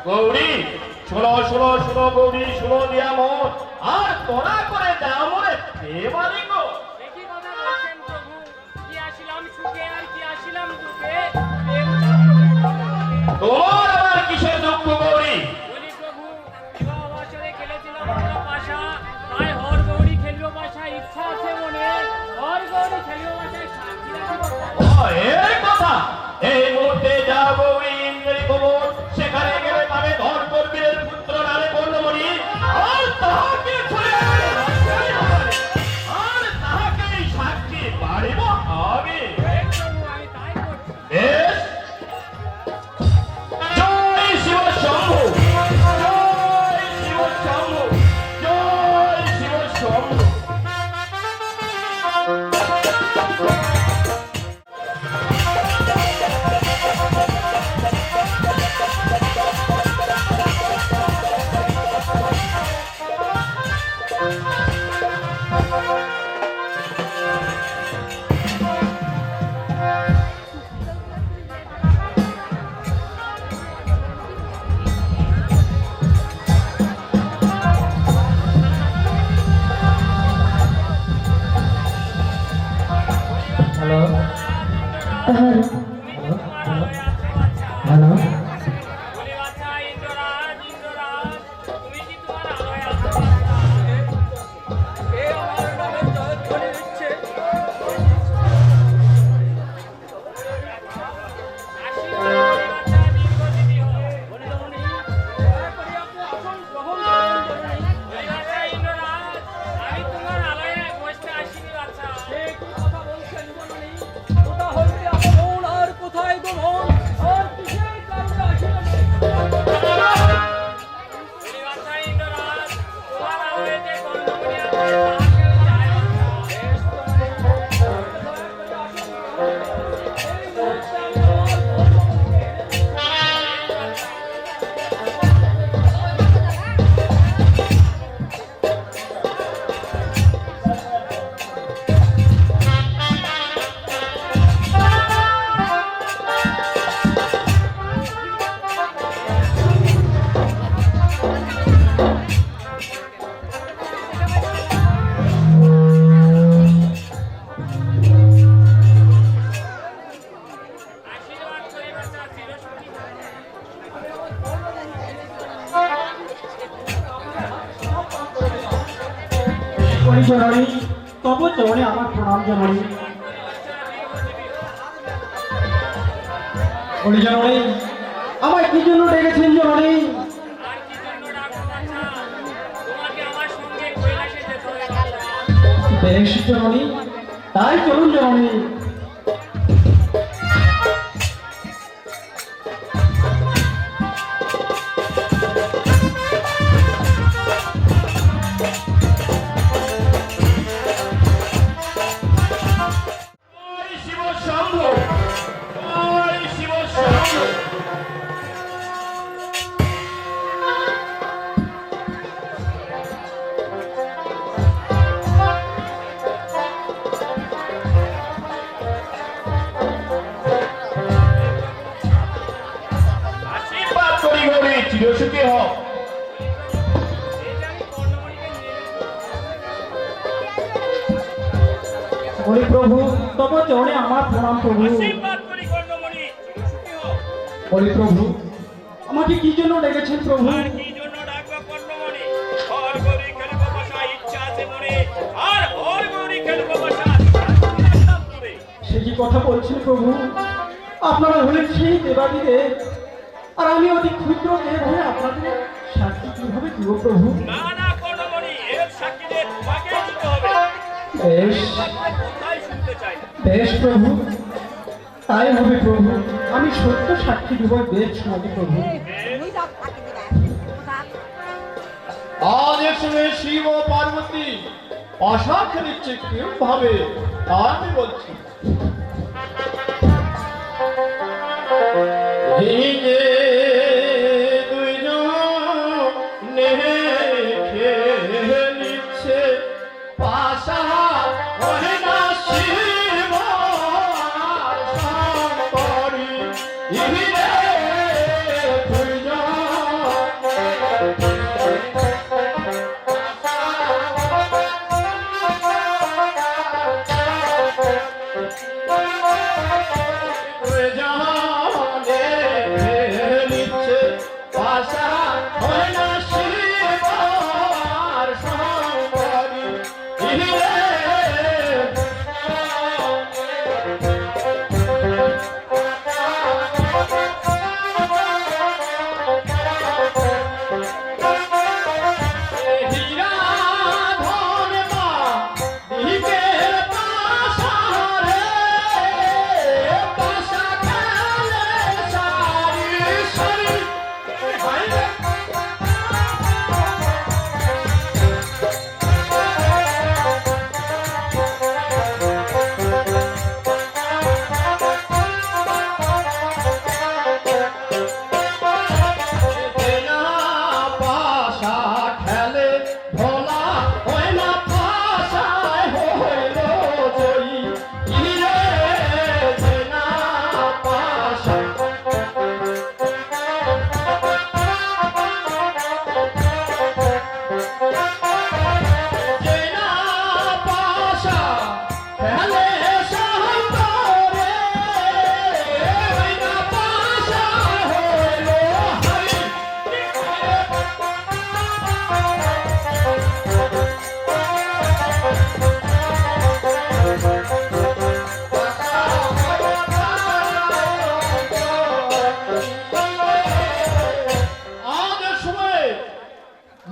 গৌরী শুনো শুনো শুনো গৌরী শুনো দিয়া মন আর তোরা করে দাও মরে দেবানি গো একই কথা বলছেন প্রভু কি আসিলাম সুখে আর কি আসিলাম দুঃখে তোমার আবার কিসের দুঃখ গৌরী বলি প্রভু বিবাহ বছরে খেলেছিলাম আমরা পাশা তাই হর গৌরী খেলবো পাশা ইচ্ছা আছে মনে হর গৌরী খেলবো পাশায় সাক্ষী রাখবো এই কথা এই মুহূর্তে যাও গৌরী ইন্দ্রের খবর সেখানে গেলে পাবে ধর কর্মীর পুত্র নামে কর্ণমণি আর তাহাকে আর তাহাকে সাক্ষী পারিব আমি আমি তাই করছি বেশ জয় শিব শম্ভু জয় শিব শম্ভু জয় শিব শম্ভু জননী তব চরণে আমার প্রণাম জননী বলি জননী আমায় কি জন্য ডেকেছেন জননী বেশ জননী তাই চলুন জননী চিরসুখী হোক বলি প্রভু তব চরণে আমার প্রণাম প্রভু বলি প্রভু আমাকে কি জন্য ডেকেছেন প্রভু সে কি কথা বলছেন প্রভু আপনারা হলেন সেই দেবাদিদেব আর আমি অতি ক্ষুদ্র দেব হয়ে আপনাদের সাক্ষী কিভাবে দিব প্রভু বেশ বেশ প্রভু, তাই হবে প্রভু। আমি সত্য সাক্ষী দিব দেব সমাধি প্রভু। আজ এসে শিব ও পার্বতী পাশা খেলিচ্ছে কেউ ভাবে, তা আমি বলছি। এই যে দুইজনে খেলিচ্ছে পাশা, ওহে না শিব আর শঙ্করী। ইহি রে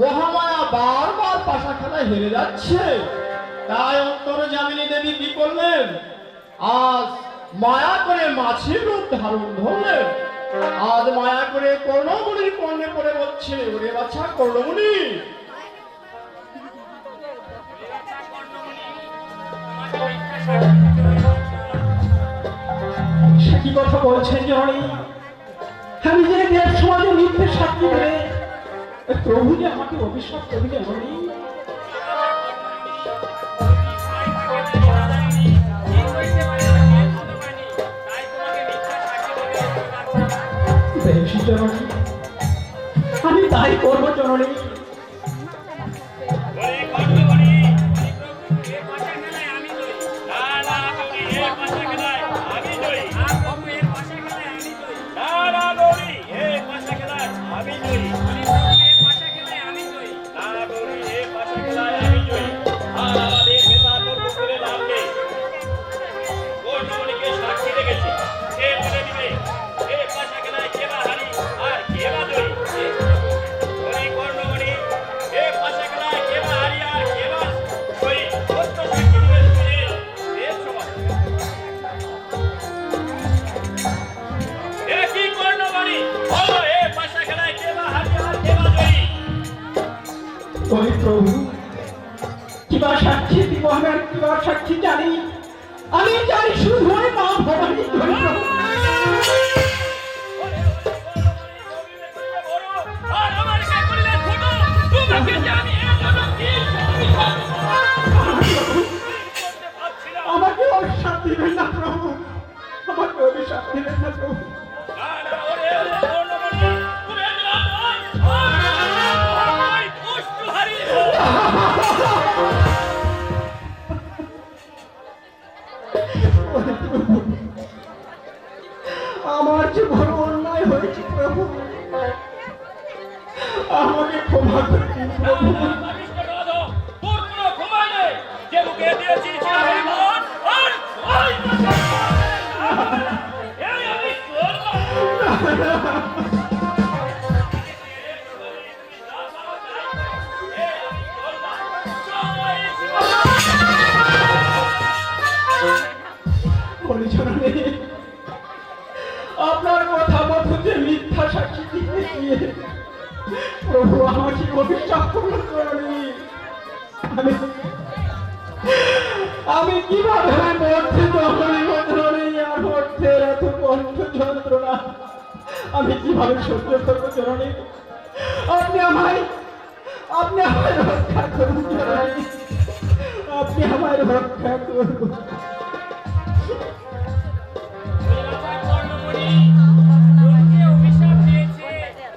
মহামায়া বারবার পাশা খেলায় হেরে যাচ্ছে। তাই অন্তর্যামিনী দেবী কি করলেন? আজ মায়া করে মাছের রূপ ধারণ ধরলেন। আজ মায়া করে কর্ণমণির কর্ণে করে বলছে, ওরে বাছা কর্ণমণি, সে কি কথা বলছেন জননী? আমি যে দেব সমাজে মিথ্যে সাক্ষী দেবে, প্রভু যে আমাকে অভিশাপ করবে জননী। বেশি জননী, আমি তাই করবো জননী। প্রভু, কিবা সাক্ষী দিব, আমি আর কিবা সাক্ষী জানি? আমি জানি শুধু মা ভবানী। আমাকে অভিশাপ দিবেন না প্রভু, আমাকে অভিশাপ দিবেন না প্রভু। আমার যে বড় অন্যায় হয়েছে প্রভু, আমাকে ক্ষমা করে দিন প্রভু। বলি জননী, আপনার কথা মতো যে মিথ্যা সাক্ষী দিতে গিয়ে প্রভু আমাকে অভিশাপ করল জননী। আমি কিভাবে মধ্যে জননী আর মধ্যে এত কণ্ঠ যন্ত্রণা আমি কিভাবে সহ্য করবো জননী? আপনি আমায় রক্ষা করুন জননী, আপনি আমায় রক্ষা করুন। অভিশাপ দিয়েছে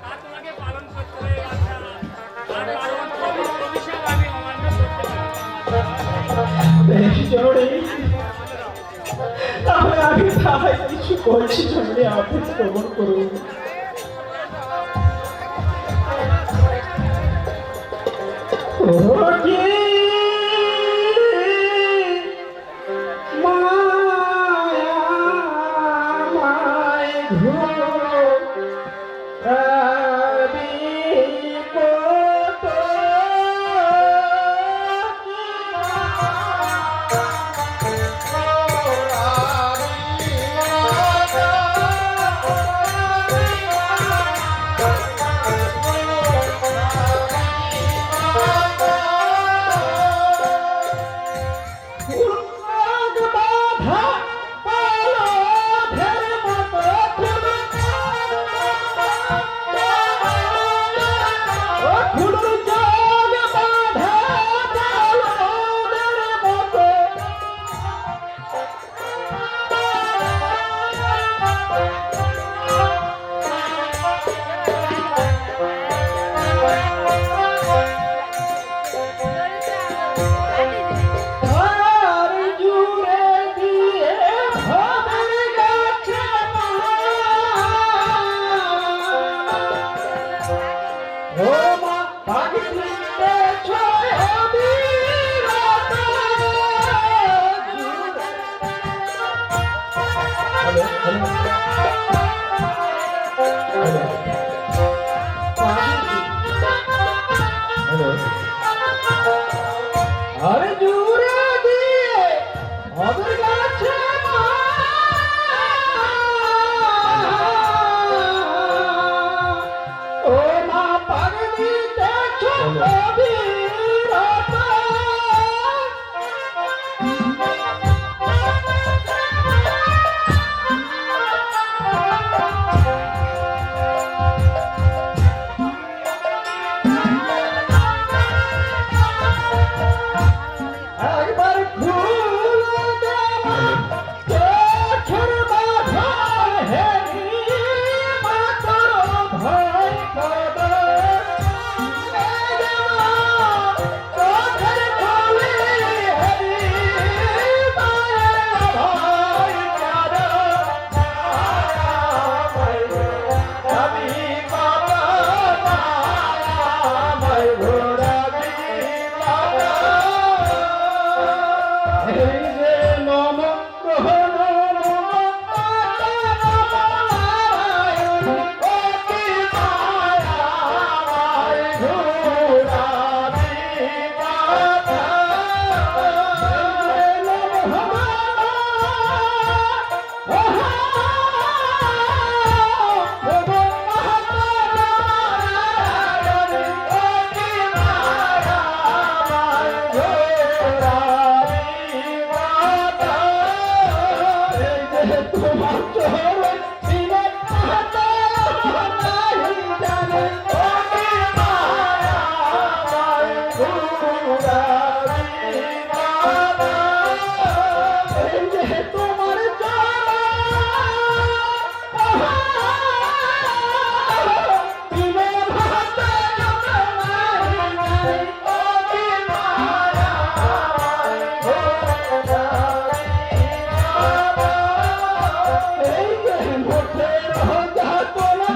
তা তোমাকে পালন করতে হবে বাছা। আর কারণ কবির অভিশাপ আমি অমান্য করতে পারি। বেশ জননী, তাহলে আমি তাই কিছু বলছি জননী, আপনি শ্রবণ করুন। আরে জুড়ে দিয়ে ওদের গাছে ও মা পাগলি দেখো অবিরতা। একবার ভুল দেওয়া চোখের বাঁধন হেরি মাতার ভয় করে চোখের কলি হেরি মায়ের ভয় করে আমি বাবা মায় ঘোরাবি বাবা। এই যে নম গ্রহ নম নারায়ণ অতি মায়াময় ঘোরাবি বাবা। তোমার চরণ বিনে হাতে নাই জানে ওকে মায়াময় ঘোরাবি বাবা। এই যে তোমার চরণ বিনে হাতে নাই জানে ওকে মায়াময় ঘোরাবি বাবা। এই যে মোটে রোজা তোলা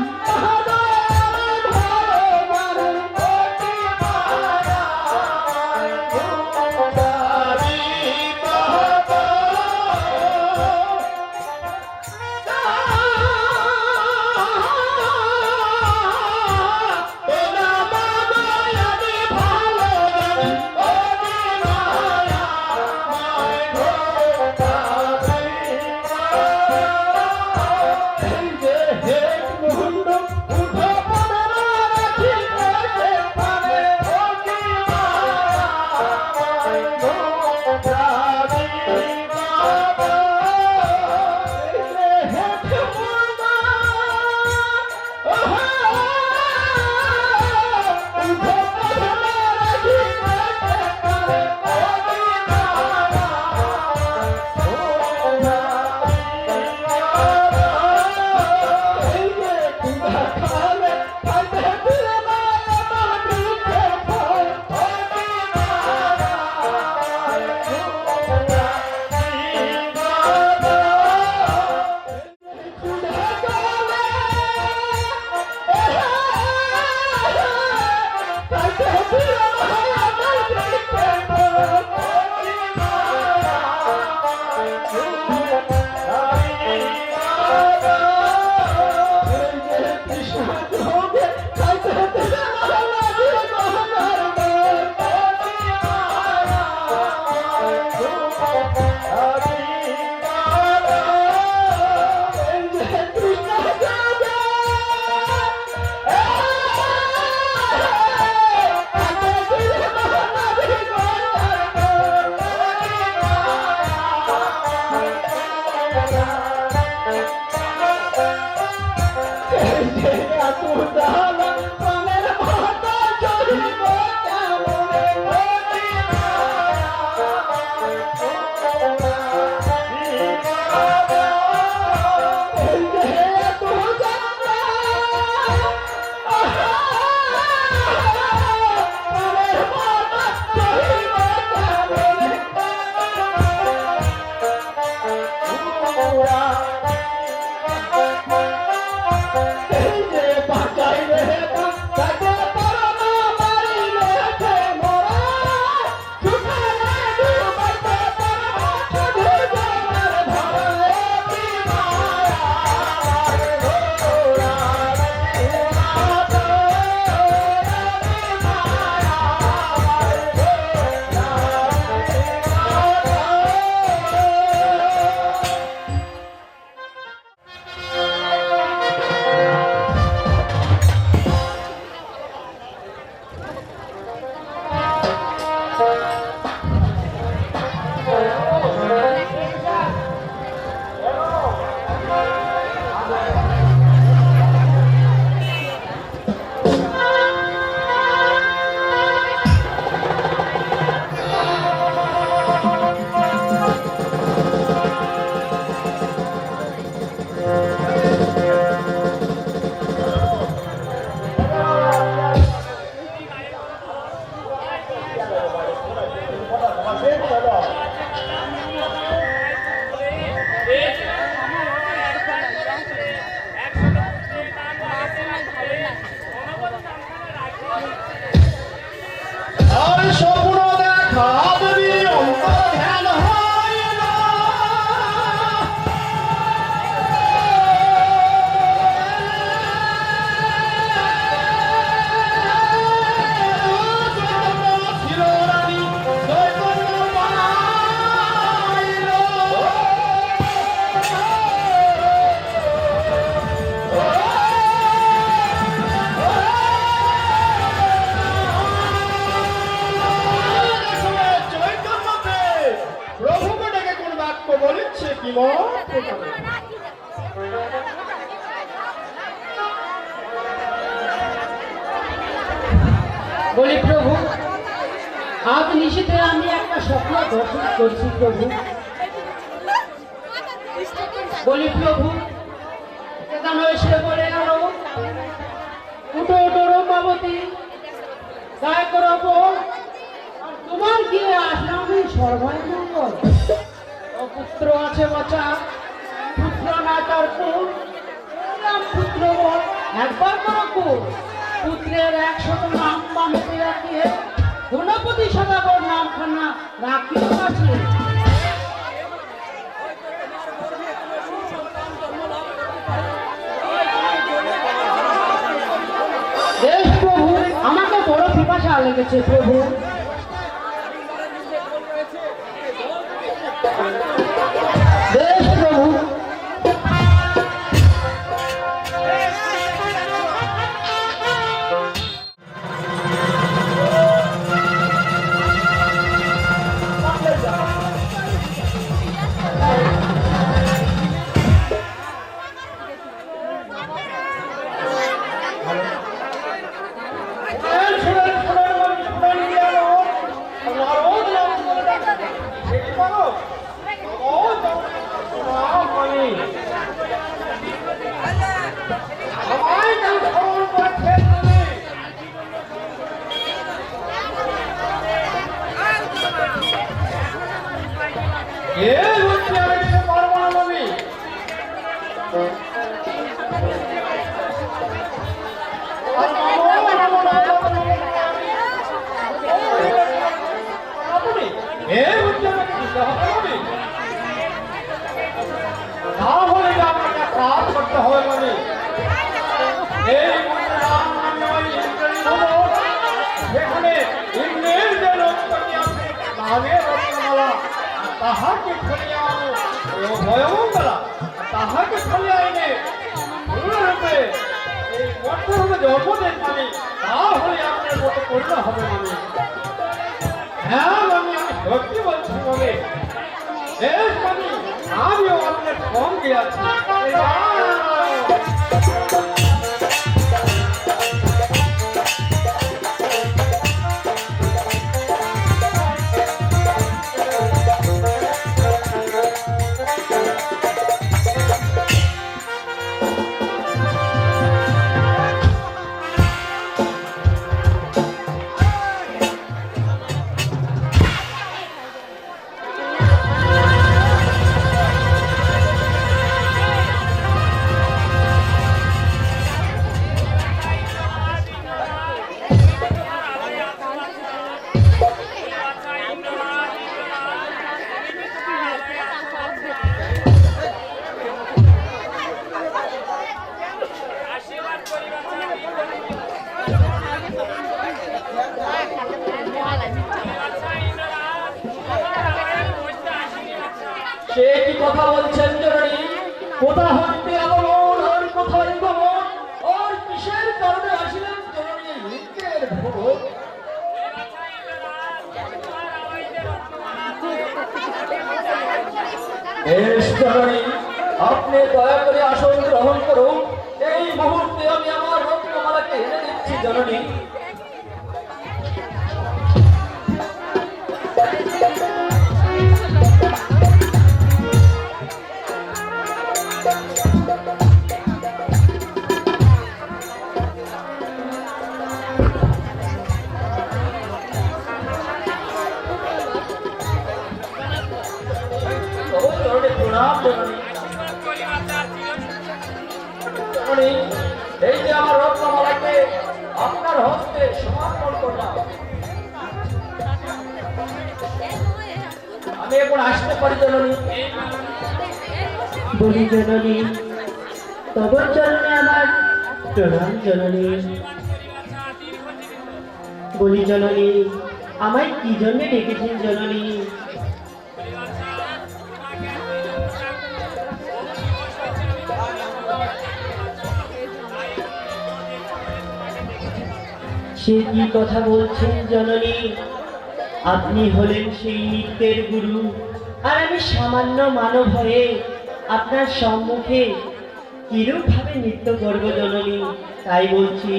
এই যে এত জ্বালা প্রাণের মাথা চড়িব কেমনে এই যে এত জ্বালা প্রাণের মাথা চড়িব কেমনে এই যে বাঁচাই রে তাকে পরমা মারিলে সে মরা সুখানে ডুবাইতে পরমা শুধু জমার ধরে বিমায়া ঘোরা উড়াতো আর স্বপ্ন দেখা যদি অন্তর ধ্যান হয় না ছিল রানী চৈতন্য বানাইল চৈতন্যতে প্রভুকে ডেকে কোন বাক্য বলিচ্ছে কি মত বলি প্রভু, আজ নিশীথে আমি একটা স্বপ্ন দর্শন করছি প্রভু। বলি প্রভু, কেন এসে বলে গেল উঠো উঠো রূপবতী, তাই করবো তোমার গিয়ে আসলাম সর্বায় মঙ্গল। ও পুত্র আছে বাচ্চা, পুত্র না তার কুল, পুত্র বল একবার করো কুল। পুত্রের 100 নাম বামেতে রাখিয়ে ধনপতি সদাগর নামখানা রাখিও আছে। দেশ প্রভু, আমাকে বড় পিপাসা লেগেছে প্রভু। দেশ প্রভু, এই হচ্ছে আমাদের পরমানবী এই হচ্ছে আমাদের তাহলে আপনাকে কাজ করতে হবে মানে এই সেখানে ইন্দ্রের যে লোকটি আছে নাগের রত্নমালা তাহাকে ফলিয়া আনো ভয়মঙ্গলা তাহাকে ফলিয়া এনে রূপে এই কঠোরভাবে জন্ম দেন মানে তাহলে আপনার মতো করলে হবে মানে হ্যাঁ আমি সত্যি বলছি মানে দেশ মানে বাকি আছে। এবার আশীর্বাদ করি বাচ্চা সে কি কথা বলছেন জননী? কোথা হইতে আগমন আর কোথায় গমন? আর কিসের কারণে আসিলেন জননী এই লিঙ্গের ভোগ? বেশ জননী, আপনি দয়া করে আসন গ্রহণ করুন। এই মুহূর্তে আমি আমার রত্নমালাকে এনে দিচ্ছি জননী। ও জননী, প্রণাম জননী। জননী, এই যে আমার রত্নমালাকে আপনার হস্তে সমর্পণ করলাম। আমি এখন আসতে পারি জননী? বলি জননী, তব চরণে আমার প্রণাম জননী। বলি জননী, আমায় কি জন্য ডেকেছেন জননী? সে কি কথা বলছেন জননী? আপনি হলেন সেই নৃত্যের গুরু, আর আমি সামান্য মানব হয়ে আপনার সম্মুখে কিরূপ ভাবে নৃত্য করব জননী? তাই বলছি,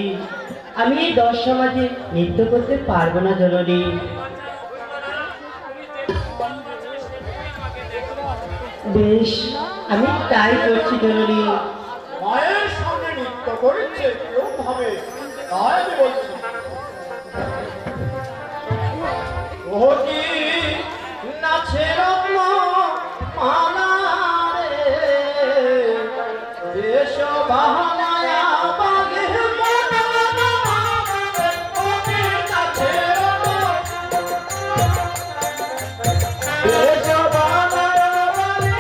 আমি এই 10 সমাজে নৃত্য করতে পারবো না জননী। বেশ, আমি তাই করছি জননী। মায়ের সামনে নৃত্য করেছে কেউ ভাবে, তাই আমি বলছি। ও কি নাচে রত্ন মালা রে, দেশ বাহানায়া বাগে মনা রে। ও কি নাচে রত্ন দেশ বাহানায়া বাগে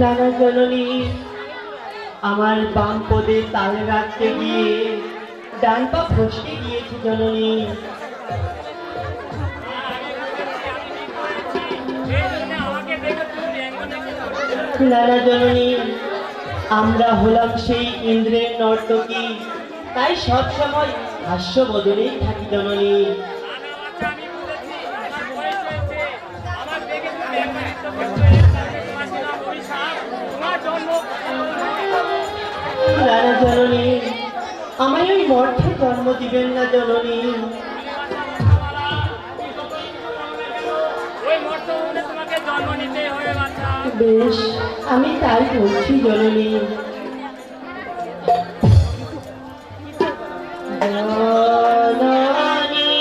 নানা জননী, আমার বাম পদে তাল রাখতে গিয়ে ডান পা ফসকে গিয়েছে জননী। নানা জননী, আমরা হলাম সেই ইন্দ্রের নর্তকী, তাই সব সময় হাস্য বদলেই থাকি জননী। নানা জননী, আমায় ওই মর্থে জন্ম দিবেন না জননী। বেশ, আমি তাই বলছি জননী। জননী,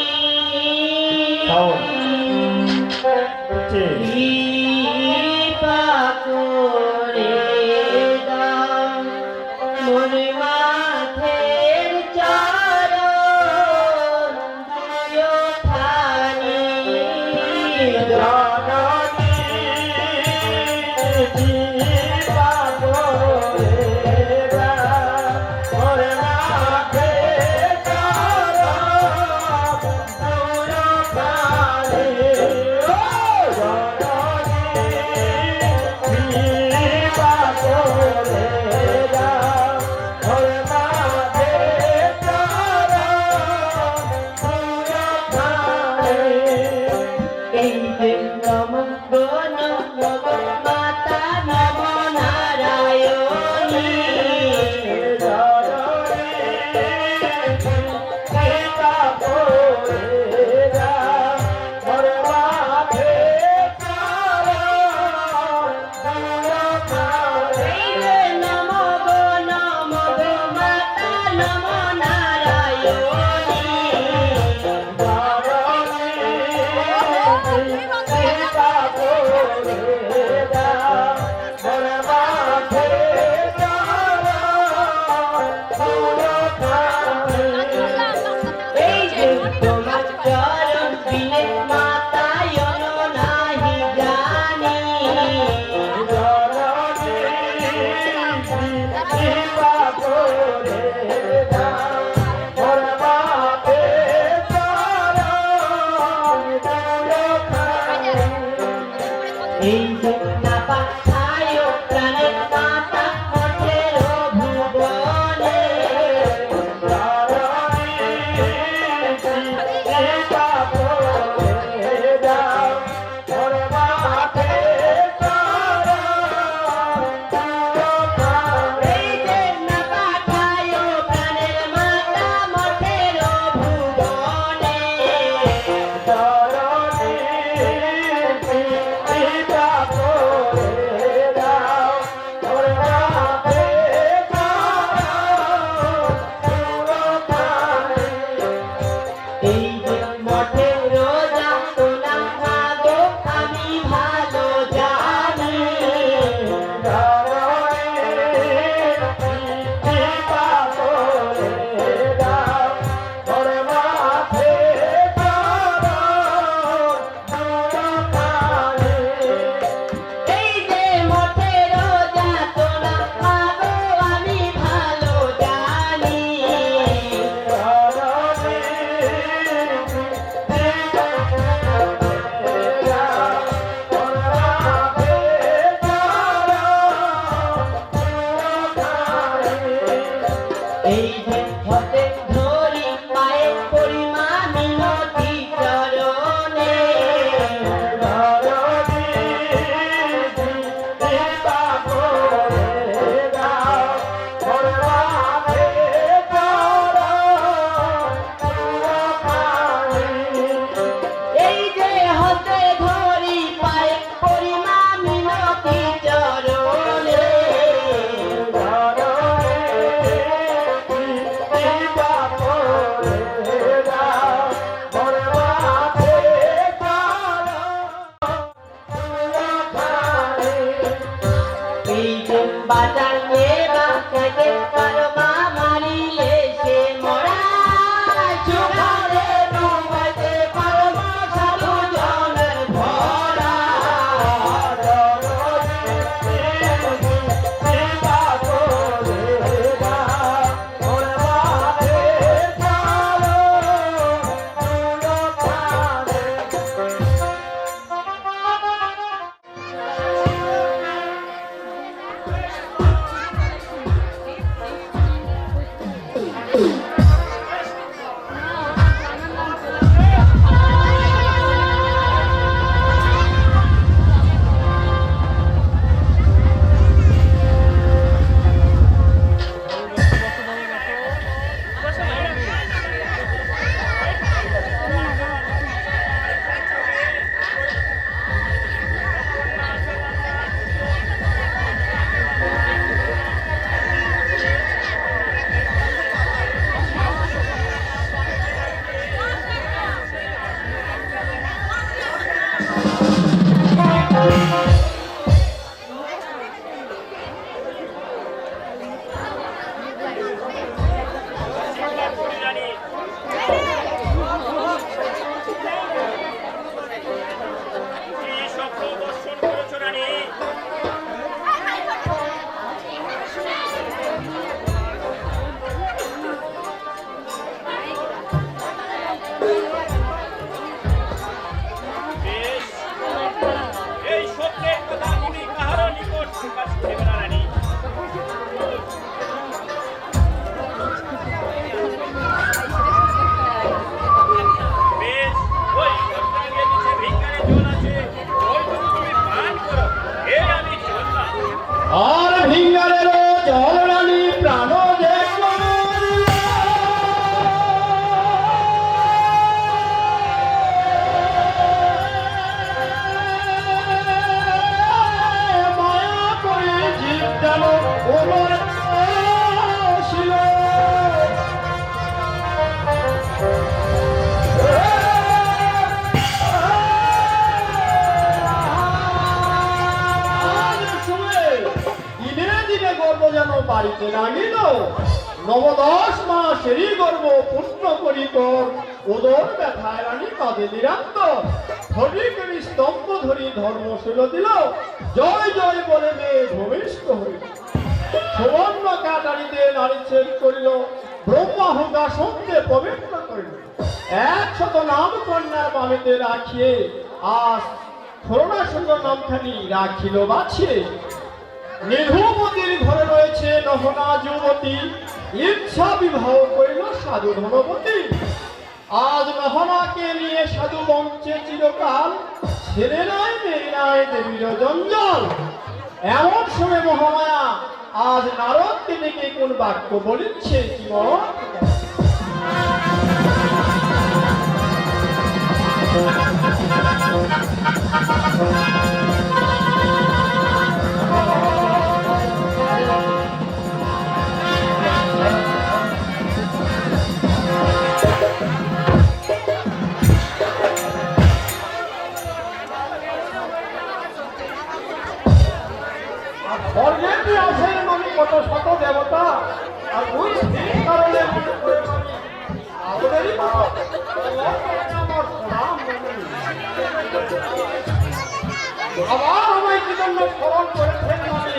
কৃপা করে দাও মোর মাথের চরণ দুখানি। এই যে নম গো নম গো মাতা নম নারায়ণী। এই যে নম গো মাতা নম নারায়ণী। এই যে তোমার চরণ বিনে মাতায়ন নাহি জানি। এই যে না পাঠায় প্রাণের মাতা মঠের ভুবনে। এই যে না পাঠায় প্রাণের মাতা মঠের ভুবনে। এই যে মঠের রোজা তোলা মাগো আমি ভালো জানি। এই যে মঠের রোজা তোলা মাগো আমি ভালো জানি। এই যে হতে ধরি পায়ে পরিমা মিনতি চরণে। এই যে হতে ধরি পায়ে পরিমা মিনতি চরণে। বাড়িতে নামিল, নবদশ মাসেরই গর্ব পূর্ণ করিত, ওদর ব্যথায় রানী কাঁদে নিরান্তর, হরিকেরি স্তম্ভ ধরি ধর্মশীল দিল, জয় জয় বলে মেয়ে ভূমিষ্ঠ হইল। সুবর্ণ কাটারিতে নারীচ্ছেদ করিল, ব্রহ্মা হুদা সত্যে পবিত্র করিল, 100 নাম কন্যার বামিতে রাখিয়ে আজ করুণা সুন্দর নামখানি রাখিল বাছিয়ে। নিধুমতির ঘরে রয়েছে নহনা যুবতী, ইচ্ছা বিবাহ করিল সাধু ধনবতী। আজ নহনাকে নিয়ে সাধু বঞ্চে চিরকাল, ছেলে নাই মেয়ে নাই দেবীর জঞ্জাল। এমন সময় মহামায়া আজ নারদকে ডেকে কোন বাক্য বলিচ্ছে কি মন? স্বর্গেতে আছেন মানে কত শত দেবতা, আর ওই স্ত্রীর কারণে মনে করে আমি আমাদেরই আমার প্রণাম জানাই। আবার আমায় কি জন্য স্মরণ করেছেন আমি?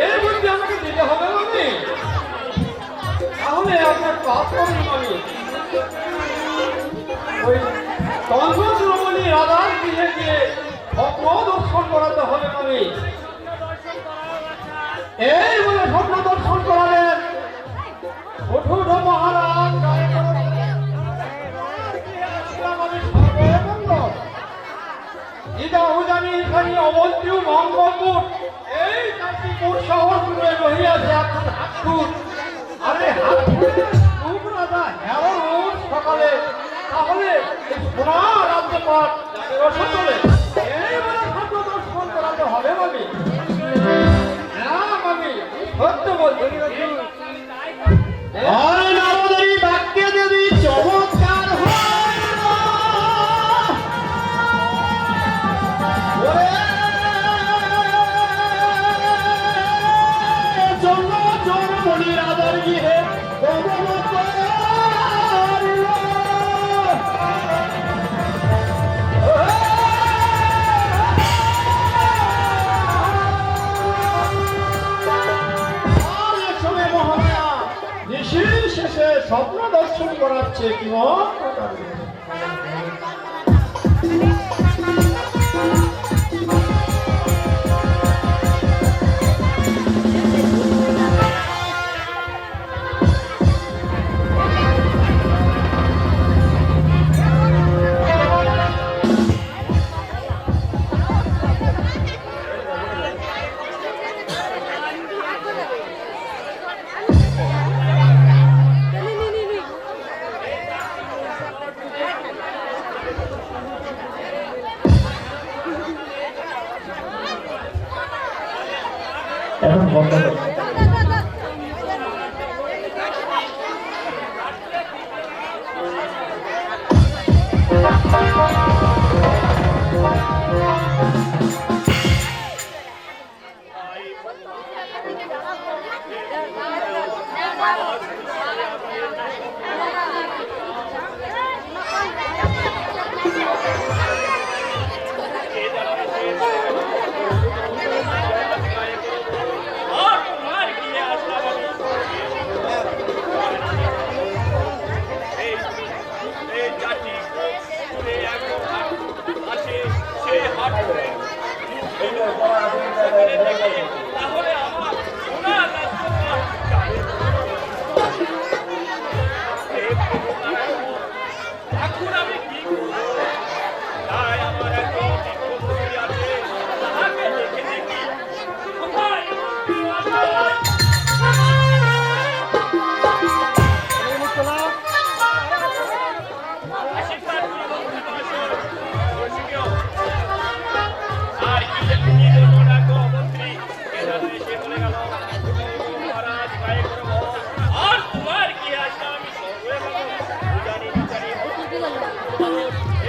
এই বুদ্ধি আমাকে দিতে হবে মানে, তাহলে আপনার কাজ করুন আমি ওই তন্ত্রমণি রাধার গৃহে গিয়ে স্বপ্ন দর্শন করাতে হবে মানে। এই বলে স্বপ্ন দর্শন করালেন ওঠুঠ মহারাজ। ইদাহুজানি খানি অবন্তীয় মঙ্গলপুর, এই কান্তিপুর শহর জুড়ে রহিয়াছে এখন হাটপুর। আরে হাটপুর রাজা হেরো রোজ সকালে, তাহলে সোনা রাজ্যপাট রসতলে এই বলে স্বপ্ন দর্শন করাতে হবে মানে। হ্যাঁ মানে সত্য বলছি। আরে নারদেরই বাক্যে যদি চমৎকার হয়, ওরে জন্ম জন্মনি রাজার গৃহে শেষে স্বপ্ন দর্শন করাচ্ছে কি মন?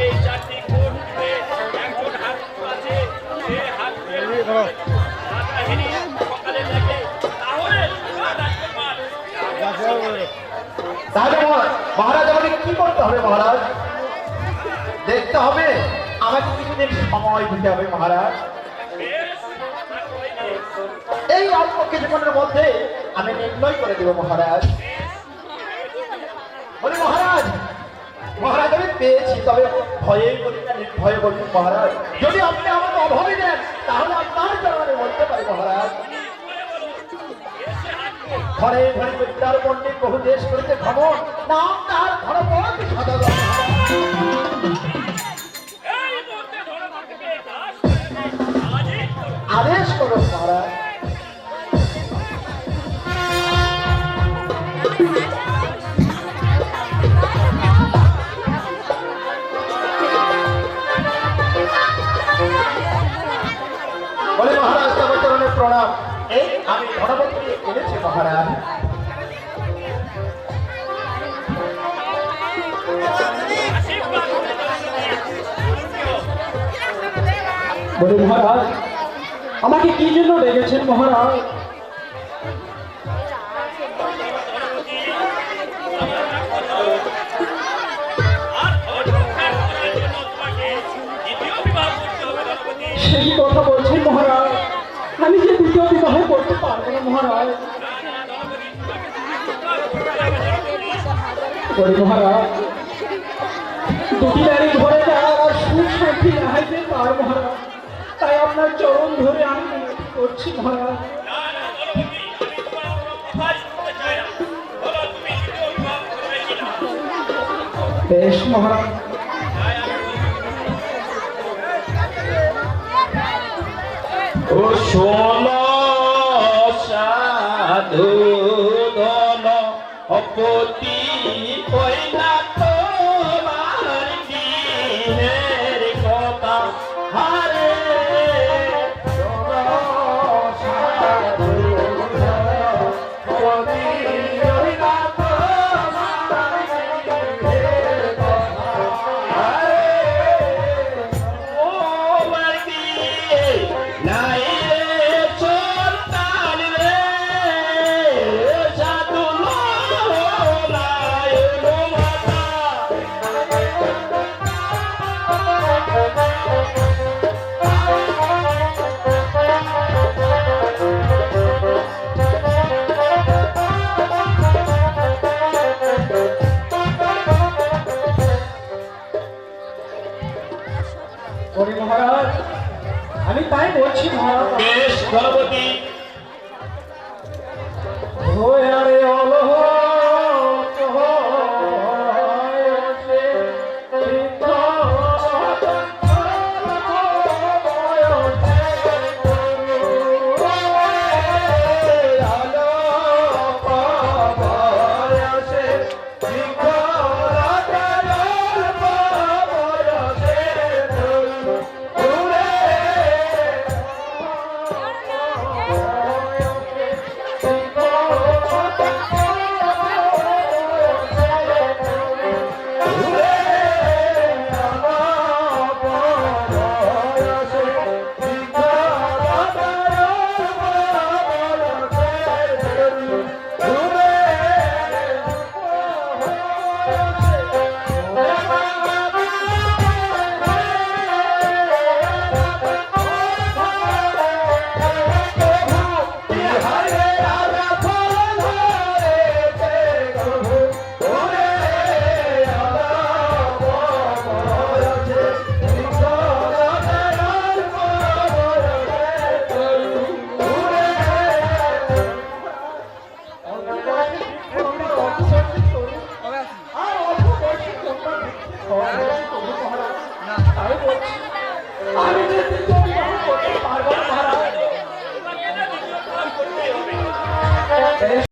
এই চারটি কোণ দিবে একজন হাত আছে সে হাত দিয়ে মাথা হেরিয়ে সকালে দেখে তাহলে রাজকুমার তাহলে মহারাজ আমাকে কি করতে হবে মহারাজ? দেখতে হবে, আমাকে কিছুদিন সময় দিতে হবে মহারাজ। বেশ আর কইনি এই অল্প কিছুক্ষণের মধ্যে আমি নির্ণয় করে দেব মহারাজ। বলি মহারাজ, মহারাজ আমি পেয়েছি, তবে ভয়ে বলি না নির্ভয়ে বলি মহারাজ। যদি আপনি আমাকে অভাবে দেন তাহলে আপনার জন্য আমি বলতে পারি মহারাজ। ঘরে ঘরে বিদ্যার পণ্ডিত বহু দেশ করেছে ভ্রমণ, নাম তার ধর্মপদ সদাগর। এই মুহূর্তে ধর্মপদকে দাস করে দে, আজই করো। আদেশ করো মহারাজ। বলে মহারাজ তবে চরণের প্রণাম। এই আমি ধনপতি এনেছি মহারাজ। আশীর্বাদ করে ধর্মপতি। বলি মহারাজ, আমাকে কি জন্য ডেকেছেন মহারাজ? আর ধন রক্ষার করার জন্য তোমাকে দ্বিতীয় বিবাহ করতে হবে ধর্মপতি। সেই কথা বলছেন মহারাজ, আমি যে দ্বিতীয় বিবাহ করতে পারবো না মহারাজ। বলি মহারাজ, দুটি নারী ঘরে যাওয়ার আর সুখ শান্তি রাহাইতে পার মহারাজ, তাই আপনার চরণ ধরে আমি বিনতি করছি মহারাজ। না না ধর্মপতি, আমি তোমার কোনো কথাই শুনতে চাই না। বলো তুমি দ্বিতীয় বিবাহ করবে কিনা? বেশ মহারাজ। তাই আমি ও শোনো সাধু দল অপতি কইলা তোমার দিনের কথা হারে। শোনো সাধু দল অপতি কইলা তোমার দিনের কথা হারে। ও মাটি নাই রে সন্তান রে, সাধু লোলায় লোমাতা। বলি মহারাজ, আমি তাই বলছি মহারাজ। বেশ গণপতি, ভয়ারে অলহত হয়েছে আমি যে দ্বিতীয় বিবাহ করতে পারবো না মহারাজ। তোমাকে না দ্বিতীয় বিবাহ করতেই হবে।